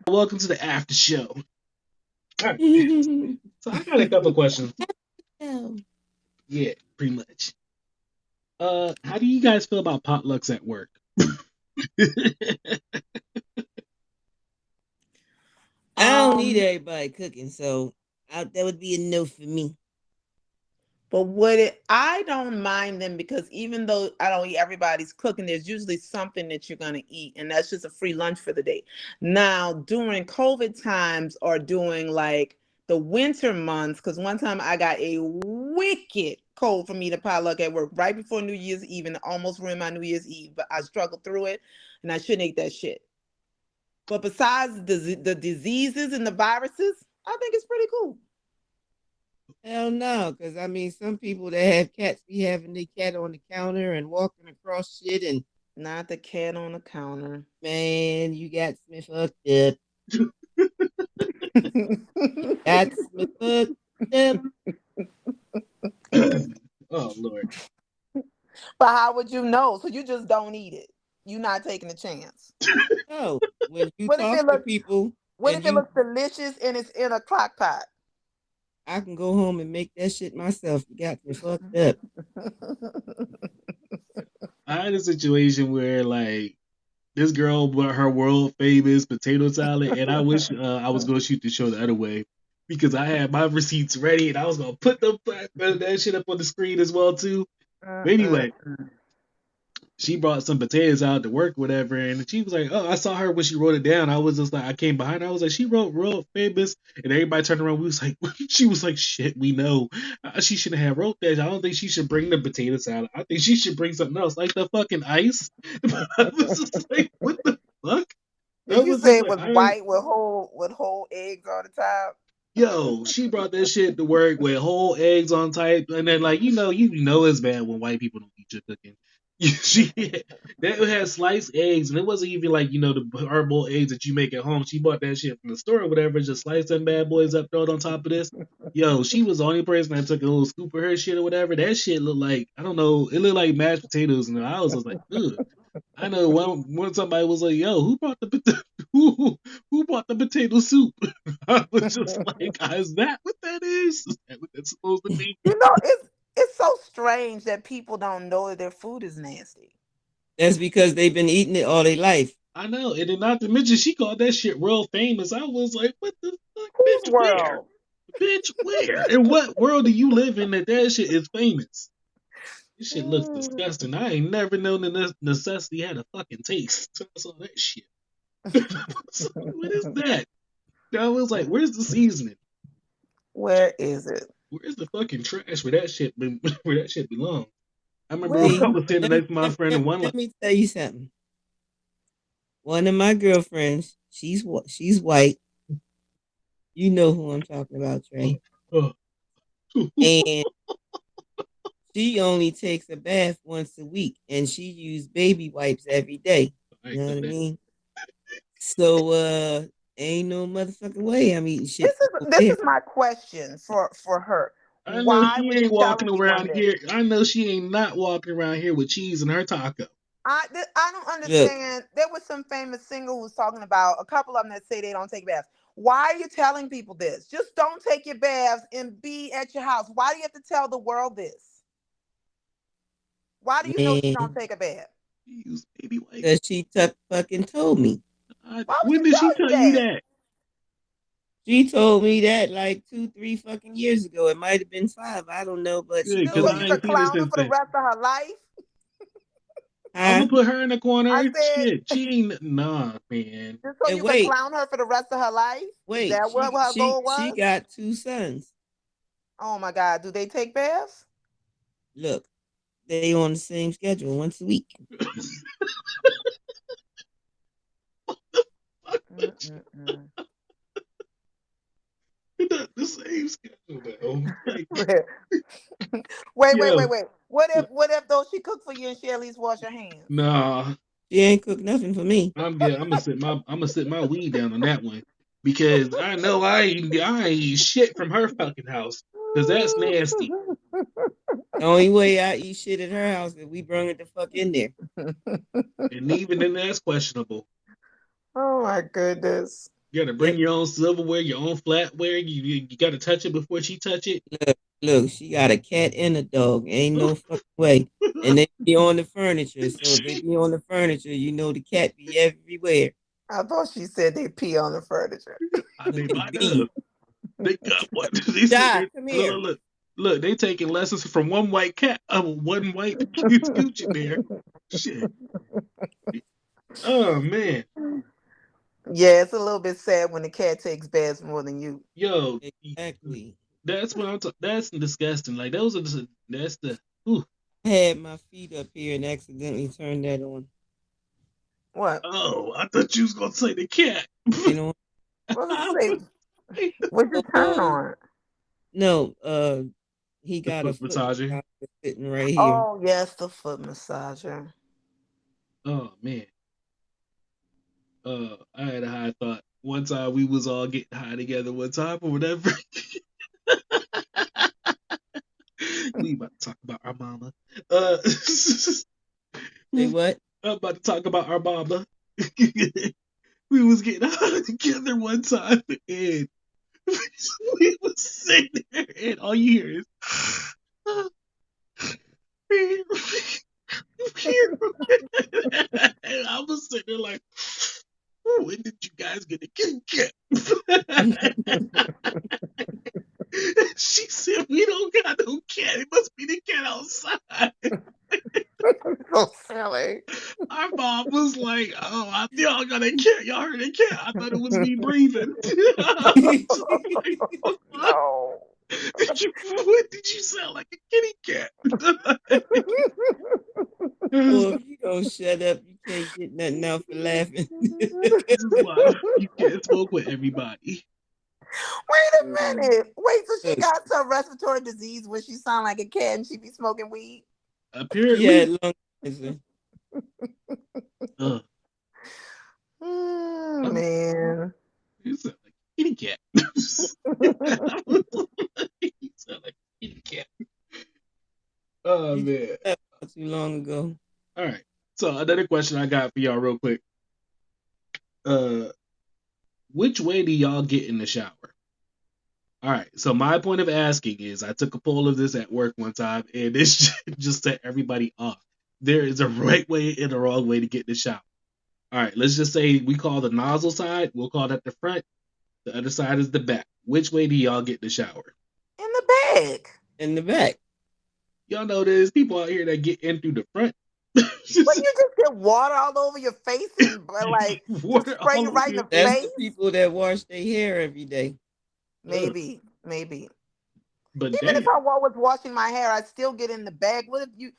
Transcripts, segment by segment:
Welcome to the after show. All right. So I got a couple questions. Oh. Yeah, pretty much. How do you guys feel about potlucks at work? I don't need Um, everybody cooking, so that would be a no for me. but I don't mind them because even though I don't eat everybody's cooking, there's usually something that you're gonna eat, and that's just a free lunch for the day. Now, during COVID times or during like the winter months, because one time I got a wicked cold for me to potluck at work right before New Year's Eve and almost ruined my New Year's Eve, but I struggled through it and I shouldn't eat that shit. But besides the diseases and the viruses, I think it's pretty cool. Hell no, because I mean, some people that have cats be having their cat on the counter and walking across shit, and Not the cat on the counter. man, you got me fucked up. Got me fucked up. Oh Lord. But how would you know? So you just don't eat it. You're not taking a chance. No, when you What if talk it to looks people what and if it you, looks delicious and it's in a crock pot? I can go home and make that shit myself. You got me fucked up. I had a situation where like this girl bought her world famous potato salad, and I wish I was gonna shoot the show the other way because I had my receipts ready and I was gonna put that shit up on the screen as well too. But anyway, she brought some potatoes out to work, whatever, and she was like, "Oh, I saw her when she wrote it down." I was just like, I came behind her. I was like, "She wrote real famous," and everybody turned around. We was like, she was like, "Shit, we know she shouldn't have wrote that. I don't think she should bring the potato salad. I think she should bring something else, like the fucking ice." I was just like, "What the fuck?" I Did you was just say it like, was "I white with whole eggs on the top? Yo, she brought that shit to work with whole eggs on type, and then like you know it's bad when white people don't eat your cooking. She that had sliced eggs, and it wasn't even like the hard-boiled eggs that you make at home. She bought that shit from the store or whatever, just sliced them bad boys up, throw it on top of this. Yo, she was the only person that took a little scoop of her shit or whatever. That shit looked like I don't know, it looked like mashed potatoes, and I was just like, ugh. I know one somebody was like, "Yo, who brought the who brought the potato soup?" I was just like, "Is that what that is? Is that what that's supposed to be?" You know, it's so strange that people don't know that their food is nasty. That's because they've been eating it all their life. I know, and then not to mention she called that shit real famous. I was like, "What the fuck, Whose bitch? Where? world? Bitch, where? In what world do you live in that shit is famous?" This shit looks Mm. disgusting. I ain't never known that necessity had a fucking taste. So I saw that shit. What is that? I was like, "Where's the seasoning? Where is it? Where's the fucking trash where that shit where that shit belongs?" I remember Where? I See, was standing let me, next to my let, friend let, and one let like, me tell you something. One of my girlfriends, she's white. You know who I'm talking about, oh, Trey. oh. And she only takes a bath once a week, and she uses baby wipes every day. I You ain't know know what I that. mean? So ain't no motherfucking way I'm eating shit This from is over this there. is my question for her. I know Why she was ain't she walking telling you on around this? here. I know she ain't not walking around here with cheese in her taco. I don't Look, understand. There was some famous singer who was talking about a couple of them that say they don't take baths. Why are you telling people this? Just don't take your baths and be at your house. Why do you have to tell the world this? Why do you know she don't man, take a bath? She use baby wipes. because she fucking told me. Why would When she did she tell you tell you that? that? She told me that like 2, 3 fucking years ago. It might have been 5. I don't know, but she Good, Just because so told you me. I ain't could seen her clown her since for the then. rest of her life? I'm Huh? gonna put her in the I corner. said, Shit, she ain't nah, man. just so And you could wait, clown her for the rest of her life? Is wait. that what She her she goal she was? got 2 sons. Oh my God. Do they take baths? Look, they on the same schedule once a week. Mm-mm-mm. Not the same schedule though. Like, Wait, yo, wait. What if though she cooked for you and she at least wash her hands? nah. She ain't cook nothing for me. I'm good. I'm gonna sit my weed down on that one because I know I ain't eat shit from her fucking house because that's nasty. The only way I eat shit at her house is we bring it the fuck in there. And even then that's questionable. Oh my goodness. You gotta bring Yep. your own silverware, your own flatware. You gotta touch it before she touch it. Look, she got a cat and a dog. Ain't no fucking way. And they be on the furniture. So if they be on the furniture, you know the cat be everywhere. I thought she said they pee on the furniture. They The might have. bee. They got what? They sit Jai, there. come Look, here. look, look. Look, they taking lessons from one white cat, one white Gucci bear. Shit. Oh man. Yeah, it's a little bit sad when the cat takes baths more than you. Yo, Exactly. that's what I'm talking. That's disgusting. Like those are the. That's the. Ooh. I had my feet up here and accidentally turned that on. What? Oh, I thought you was gonna say the cat. You know? What was I it say? was like, What'd you turn Oh on? no, he the got a foot foot massager. massager sitting right here. Oh yes, the foot massager. Oh man. I had a high thought. One time we was all getting high together one time or whatever. We about to talk about our mama. Uh, Say what? I'm about to talk about our mama. We was getting high together one time, and we was sitting there, and all you hear is, and I was sitting there like, when did you guys get a Kit Kat? She said, we don't got no cat. It must be the cat outside. So silly. Our mom was like, oh, I y'all got a cat. Y'all heard a cat. I thought it was me breathing. I was like, what? No. What did you sound like a kitty cat? Boy, This if you don't shut up, you can't get nothing out for laughing. is why you can't smoke with everybody. Wait a minute. Wait, so she Look, got some respiratory disease where she sound like a cat and she be smoking weed? she had Apparently, lung cancer. uh, uh, Man. you sound like a kitty cat. You sound like a kitty cat. Oh She just man. left not too long ago. All right. So another question I got for y'all real quick. Uh, which way do y'all get in the shower? All right. So my point of asking is, I took a poll of this at work one time, and this just set everybody off. There is a right way and a wrong way to get in the shower. All right. Let's just say we call the nozzle side. We'll call that the front. The other side is the back. Which way do y'all get in the shower? In the bag. In the back. Y'all know there's people out here that get in through the front. Well, you just get water all over your face and like just Water spray all you over right in your the That's face. face? the people that wash their hair every day. Ugh. Maybe, maybe. But Even if damn, I was washing my hair, I'd still get in the bag. What if you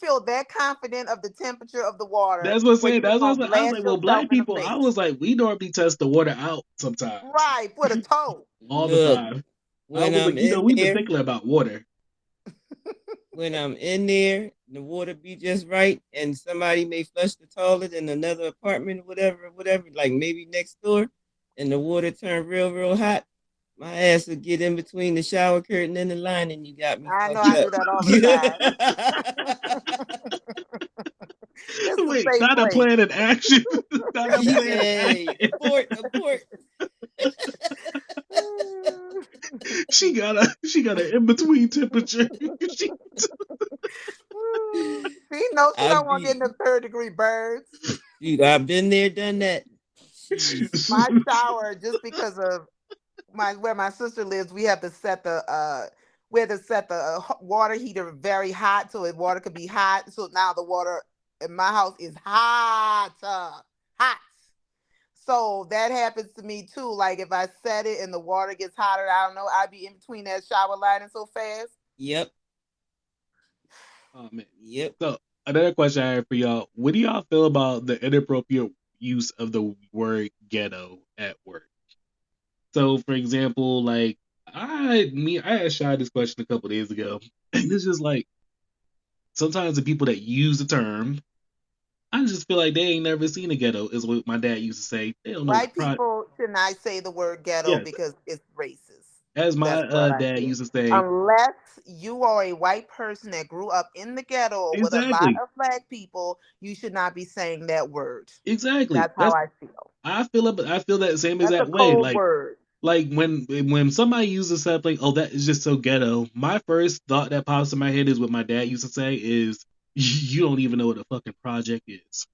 feel that confident of the temperature of the water that's what I'm where saying. you just That's what I was gonna like. I was blast like, well, yourself black in the people. I face? was like, we normally test the water out sometimes, Right, with a toe. all the Look, time. I when was I'm like, in we there, particular about water. when I'm in there, the water be just right, and somebody may flush the toilet in another apartment or whatever, like maybe next door, and the water turn real, real hot. My ass would get in between the shower curtain and the line, and you got me I know fucked I up. do that all the time. It's the Wait, safe not a place. plan in action. Not a He plan said, in "Hey, action. abort." She got an in between temperature. She, She knows she I don't want to get be, in the third degree burns. dude, I've been there, done that. Jeez. My shower, just because of my where my sister lives, we have to set the water heater very hot so the water could be hot. So now the water in my house is hot, hot. So that happens to me too. Like if I set it and the water gets hotter, I don't know. I'd be in between that shower line so fast. Yep, oh man. yep. So another question I have for y'all: what do y'all feel about the inappropriate use of the word ghetto at work? So, for example, like I asked Shy this question a couple days ago, and it's just like sometimes the people that use the term, I just feel like they ain't never seen a ghetto. Is what my dad used to say. They don't know what White people should not say the word ghetto yes, because it's racist. as my That's what I dad feel. used to say. Unless you are a white person that grew up in the ghetto with a lot Exactly, of black people, you should not be saying that word. exactly. That's how I feel. I feel that same That's a exact way. cold word. Like when somebody uses something, oh, that is just so ghetto. My first thought that pops in my head is what my dad used to say is, you don't even know what a fucking project is,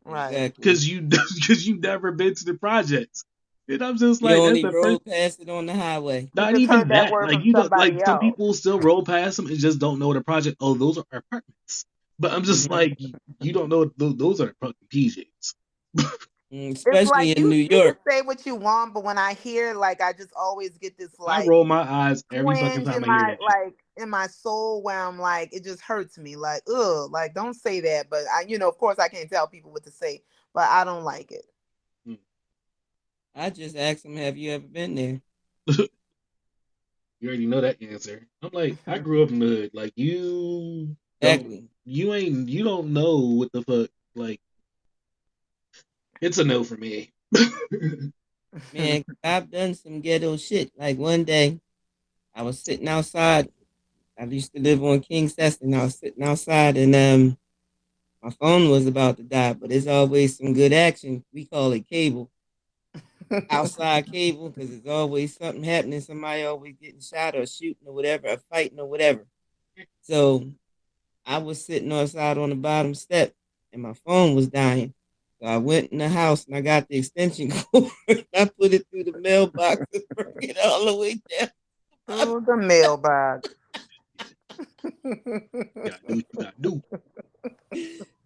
Right. Exactly. because you because you've never been to the projects. And I'm just You like, that's only the first. roll past it on the highway. You Not just even heard that that. word Like from you don't, like somebody some else. people still roll past them and just don't know what a project. Oh, those are apartments. But I'm just like, you don't know those are fucking PJs. It's Especially like in New you can York. say what you want, but when I hear like I just always get this I like roll my eyes every fucking twinge time in I hear my that shit. like in my soul where I'm like it just hurts me like ugh like don't say that, but I of course I can't tell people what to say, but I don't like it. Hmm. I just asked him, "Have you ever been there?" You already know that answer. I'm like, I grew up in the hood. Like don't Exactly. you don't know what the fuck. Like, it's a no for me. Man, I've done some ghetto shit. Like one day, I was sitting outside. I used to live on King Ceston. I was sitting outside, and my phone was about to die. But there's always some good action. We call it cable, outside cable, because there's always something happening. Somebody always getting shot or shooting or whatever, or fighting or whatever. So I was sitting outside on the bottom step, and my phone was dying. So I went in the house and I got the extension cord. I put it through the mailbox and bring it all the way down. Oh, the mailbox. You gotta do what you gotta do.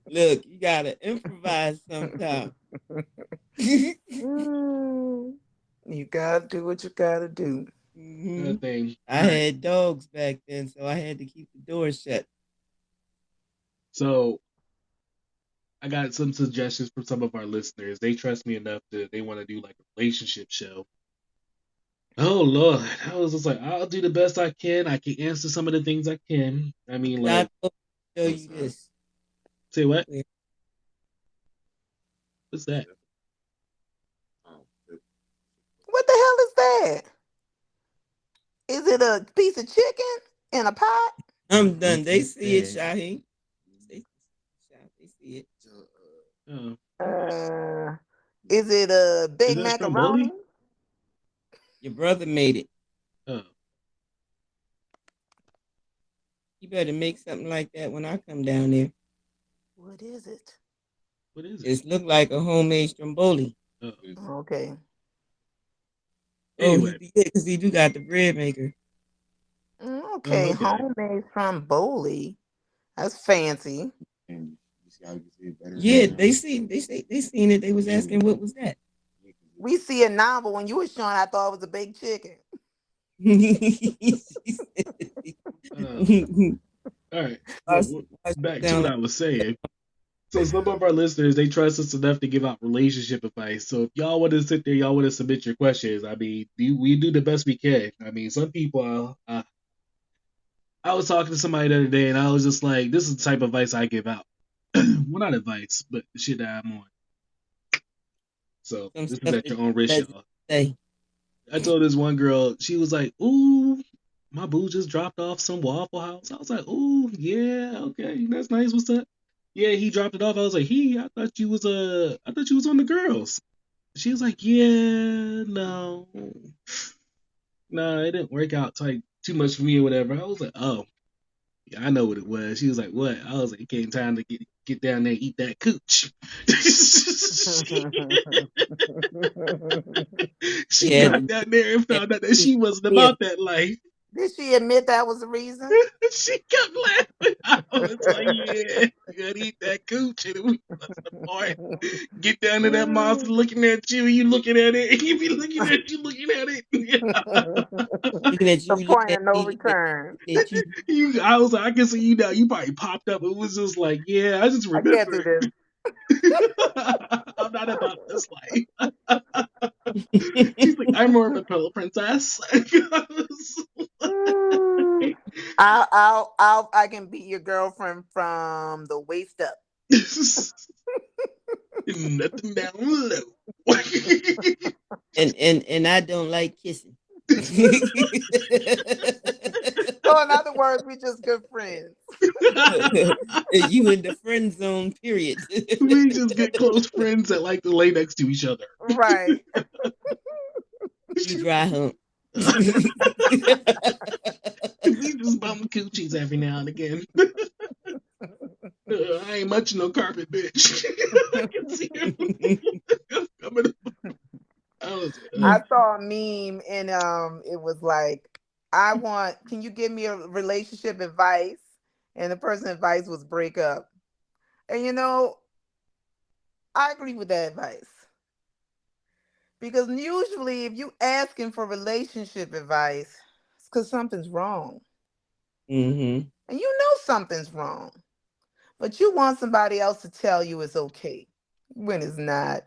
Look, you gotta improvise sometime. hmm Mm, you gotta do what you gotta do. That thing. I All right. had dogs back then, so I had to keep the door shut. So I got some suggestions from some of our listeners. They trust me enough that they want to do like a relationship show. Oh Lord, I was just like, I'll do the best I can. I can answer some of the things I can. I mean, I like, told show you this. say what? Where- What's that? What the hell is that? Is it a piece of chicken in a pot? I'm done. They see it, Shahi. They see it. Oh, Uh, is it a is big that macaroni? Stromboli? Your brother made it. Oh, You better make something like that when I come down there. What is it? what is it? It look like a homemade stromboli. Oh, Okay. Oh, he anyway. did because he do got the bread maker. Oh, Okay, okay. homemade stromboli. That's fancy. Yeah, they seen it. They was asking what was that. We see it now, but when you were showing, I thought it was a big chicken. Um, all right. So Watch back to sound what like I was saying. So some of our listeners, they trust us enough to give out relationship advice. So if y'all want to sit there, y'all want to submit your questions. I mean, we do the best we can. I mean, some people. I was talking to somebody the other day, and I was just like, "This is the type of advice I give out. Well, not advice, but the shit that I'm on. So some this is stuff at that your own risk, legends y'all." say. I told this one girl, she was like, "Ooh, my boo just dropped off some Waffle House." I was like, "Ooh, yeah, okay, that's nice. What's up?" Yeah, he dropped it off. I was like, I thought you was on the girls." She was like, "Yeah, no, no, it didn't work out like too much for me or whatever." I was like, "Oh, yeah, I know what it was." She was like, "What?" I was like, "It came time to get down there and eat that cooch." She Yeah, got down there and found out that she wasn't yeah. about that life. Did she admit that was the reason? She kept laughing. I was like, "Yeah, you gotta eat that cooch." And we was the part. Get down to that monster looking at you. You looking at it. And you be looking at you looking at it. Looking at The you, point looking of at no me, return. at you. I was like, I can see you now. You probably popped up. It was just like, yeah, I just I can't remember do it. this. I'm not about this life. She's like, I'm more of a pillow princess. Mm. I can be your girlfriend from the waist up. Nothing down low. and I don't like kissing. So in other words, we just good friends. You in the friend zone, period. We just get close friends that like to lay next to each other. Right. You dry hump. We just bum coochies every now and again. I ain't much no carpet, bitch. I can see him coming up. I was, I saw a meme and it was like, can you give me a relationship advice? And the person's advice was break up. And I agree with that advice. Because usually if you asking for relationship advice, it's because something's wrong. Mm-hmm. And you know something's wrong. But you want somebody else to tell you it's okay when it's not.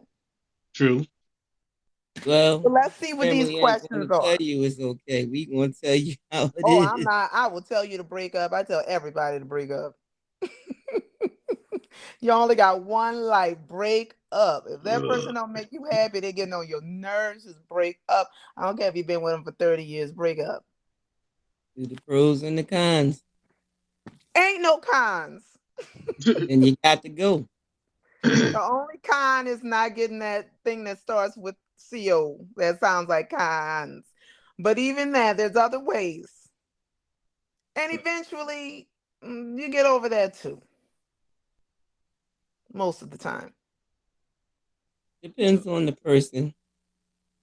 Well, So let's see what these family ain't going questions to tell are. you it's okay. We going to tell you how it Oh, I'm is. not. I will tell you to break up. I tell everybody to break up. You only got one life. Break up. If that person don't make you happy, they getting on your nerves. Just break up. I don't care if you've been with them for 30 years. Break up. Do the pros and the cons. Ain't no cons. And you got to go. The only con is not getting that thing that starts with CO. That sounds like cons. But even that, there's other ways. And eventually, you get over that too. Most of the time. Depends on the person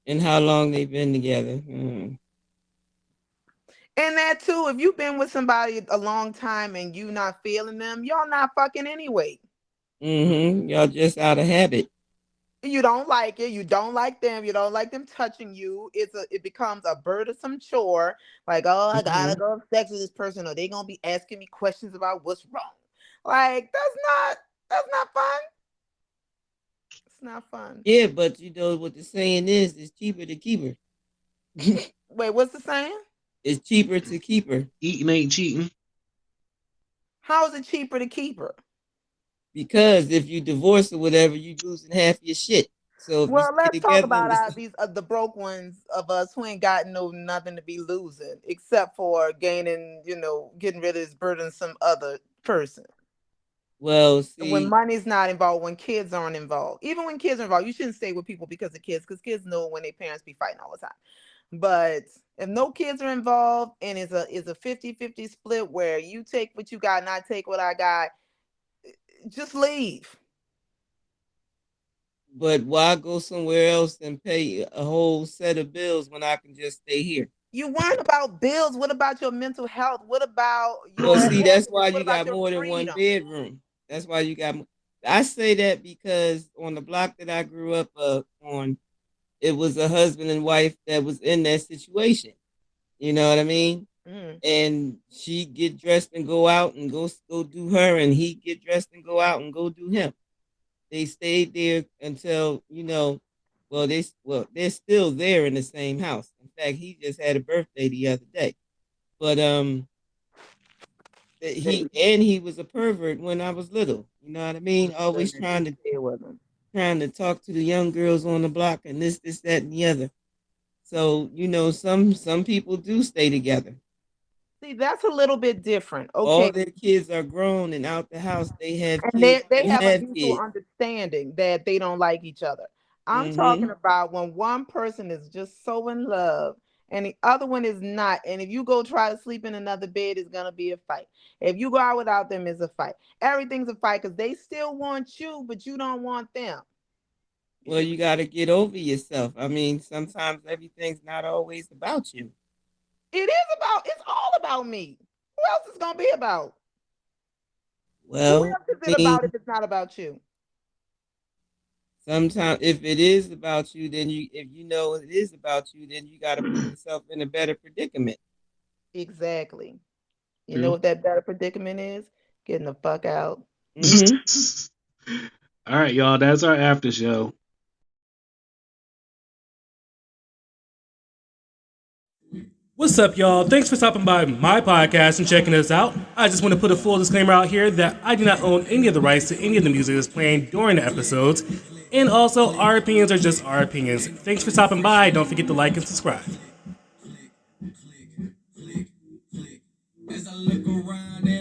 and how long they've been together. Mm. And that too, if you've been with somebody a long time and you not feeling them, y'all not fucking anyway. Mm-hmm. Y'all just out of habit. You don't like it. You don't like them. You don't like them touching you. It becomes a burdensome chore. Like, oh, I gotta go have sex with this person, or they gonna be asking me questions about what's wrong. Like, that's not fun. It's not fun. Yeah, but you know what the saying is, it's cheaper to keep her. Wait, what's the saying? It's cheaper to keep her. Eating ain't cheating. How is it cheaper to keep her? Because if you divorce or whatever, you losing half your shit. So if you Well, stay let's talk together, about these the broke ones of us who ain't got nothing to be losing except for gaining, getting rid of this burdensome other person. well, When see, money's not involved, when kids aren't involved, even when kids are involved, you shouldn't stay with people because of kids, because kids know when their parents be fighting all the time. But if no kids are involved and it's a 50-50 split where you take what you got and I take what I got, just leave. but why go somewhere else and pay a whole set of bills when I can just stay here? You worrying about bills. What about your mental health? What about Well, your see, that's happiness? why What you about got your more than one freedom? bedroom. That's why you got. I say that because on the block that I grew up on, it was a husband and wife that was in that situation. You know what I mean? Mm. And she get dressed and go out and go do her, and he get dressed and go out and go do him. They stayed there until they're still there in the same house. In fact, he just had a birthday the other day. But he was a pervert when I was little. You know what I mean? Always trying to talk to the young girls on the block and this, that, and the other. So some people do stay together. See, that's a little bit different. All Okay. their kids are grown and out the house. They have And kids they that have a have mutual kids. understanding that they don't like each other. I'm talking Mm-hmm. about when one person is just so in love and the other one is not. And if you go try to sleep in another bed, it's gonna be a fight. If you go out without them, it's a fight. Everything's a fight because they still want you, but you don't want them. Well, you got to get over yourself. I mean, sometimes everything's not always about you. It's all about me. Who else is gonna be about? Who Well, else is I it about if mean, it's not about you? sometimes if it is about you, then if you know it is about you, then you got to put yourself in a better predicament. Exactly. You know True. what that better predicament is? Getting the fuck out. Mm-hmm. All right, y'all. That's our after show. What's up, y'all? Thanks for stopping by my podcast and checking us out. I just want to put a full disclaimer out here that I do not own any of the rights to any of the music that's playing during the episodes. And also, our opinions are just our opinions. Thanks for stopping by. Don't forget to like and subscribe. look around and